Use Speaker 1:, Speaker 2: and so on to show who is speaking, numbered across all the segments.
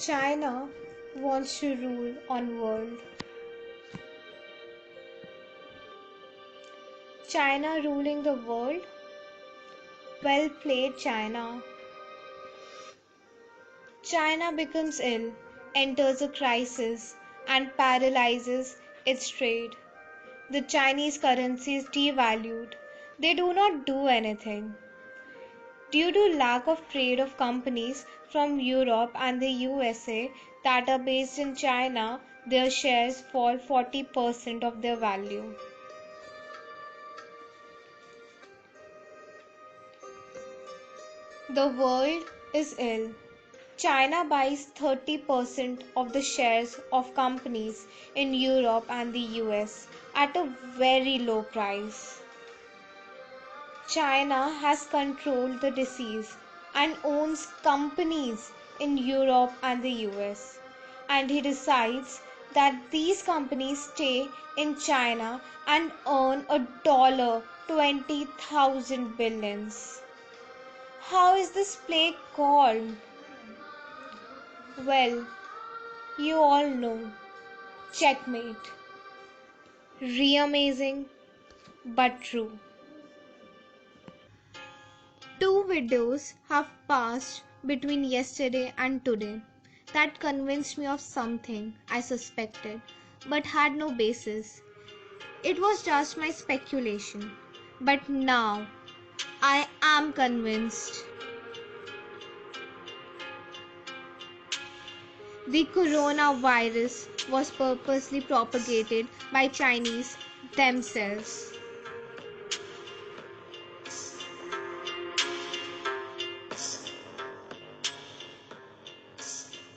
Speaker 1: China wants to rule on world. China ruling the world? Well played, China. China becomes ill, enters a crisis, and paralyzes its trade. The Chinese currency is devalued. They do not do anything. Due to lack of trade of companies from Europe and the USA that are based in China, their shares fall 40% of their value. The world is ill. China buys 30% of the shares of companies in Europe and the US at a very low price. China has controlled the disease and owns companies in Europe and the US. And he decides that these companies stay in China and earn $20,000 billion. How is this play called? Well, you all know. Checkmate. Re-amazing, but true. Two videos have passed between yesterday and today that convinced me of something I suspected but had no basis. It was just my speculation, but now I am convinced. The coronavirus was purposely propagated by Chinese themselves.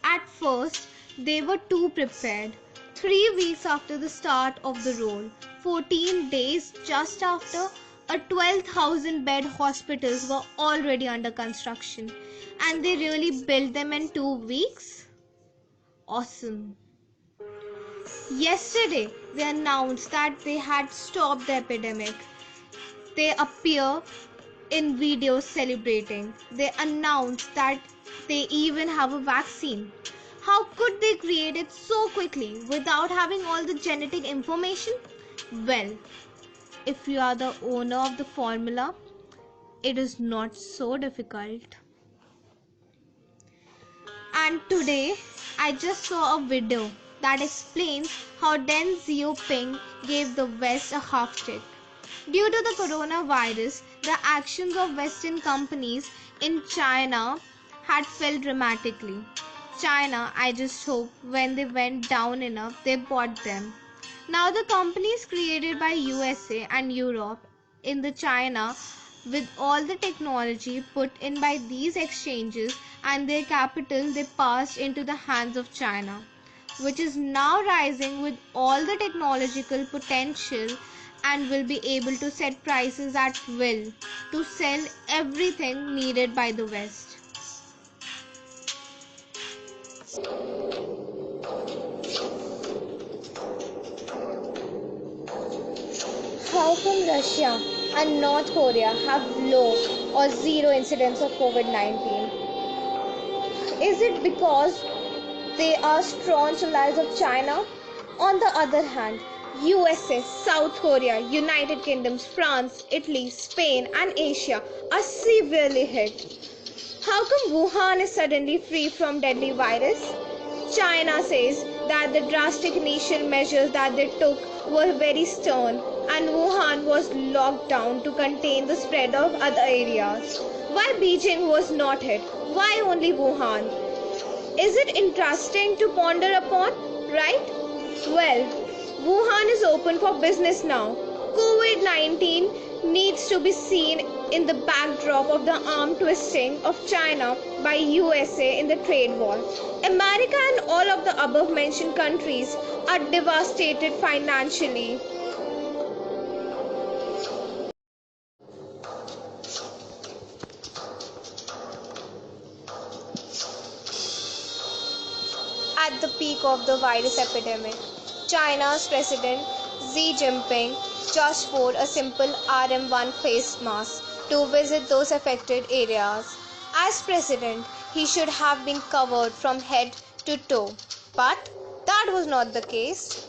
Speaker 1: At first, they were too prepared. 3 weeks after the start of the roll, 14 days just after, a 12,000 bed hospitals were already under construction. And they really built them in 2 weeks? Awesome. Yesterday, they announced that they had stopped the epidemic. They appear in videos celebrating. They announced that they even have a vaccine. How could they create it so quickly without having all the genetic information? Well, if you are the owner of the formula, it is not so difficult. And today, I just saw a video that explains how Deng Xiaoping gave the West a half tick. Due to the coronavirus, the actions of Western companies in China had fell dramatically. China, I just hope when they went down enough, they bought them. Now the companies created by USA and Europe in the China with all the technology put in by these exchanges and their capital they passed into the hands of China, which is now rising with all the technological potential and will be able to set prices at will to sell everything needed by the West. How come Russia and North Korea have low or zero incidence of COVID-19? Is it because they are staunch allies of China? On the other hand, USA, South Korea, United Kingdom, France, Italy, Spain and Asia are severely hit. How come Wuhan is suddenly free from deadly virus? China says that the drastic initial measures that they took were very stern and Wuhan was locked down to contain the spread of other areas. Why Beijing was not hit? Why only Wuhan? Is it interesting to ponder upon, right? Well, Wuhan is open for business now. COVID-19 needs to be seen in the backdrop of the arm twisting of China by USA in the trade war. America and all of the above mentioned countries are devastated financially. At the peak of the virus epidemic, China's President Xi Jinping just wore a simple RM1 face mask to visit those affected areas. As president, he should have been covered from head to toe. But that was not the case.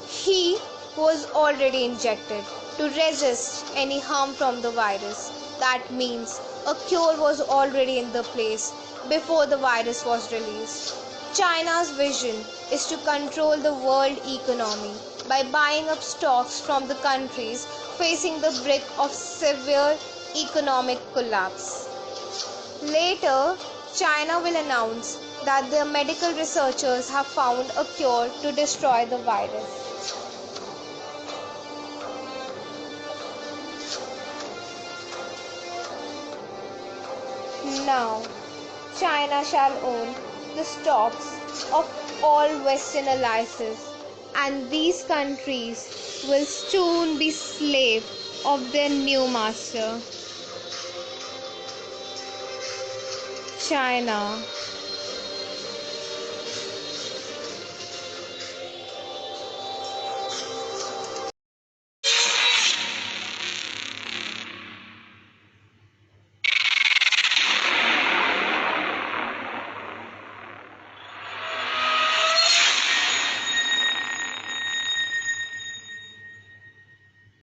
Speaker 1: He was already injected to resist any harm from the virus. That means a cure was already in the place before the virus was released. China's vision is to control the world economy by buying up stocks from the countries facing the brink of severe economic collapse. Later, China will announce that their medical researchers have found a cure to destroy the virus. Now, China shall own the stocks of all Western allies, and these countries will soon be slaves of their new master. China